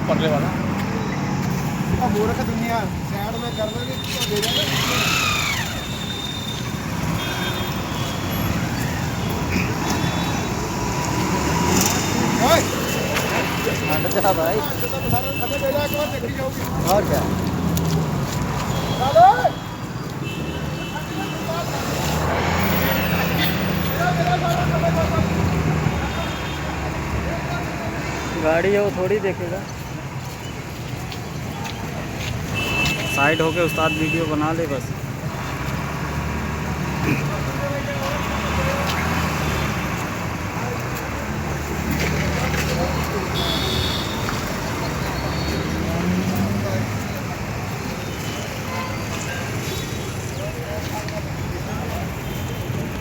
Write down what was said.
परले वाला हो रखा दुनिया साइड में कर रहे तो दे देंगे। भाई और क्या गाड़ी है वो थोड़ी देखेगा। साइड होके उस्ताद वीडियो बना ले बस।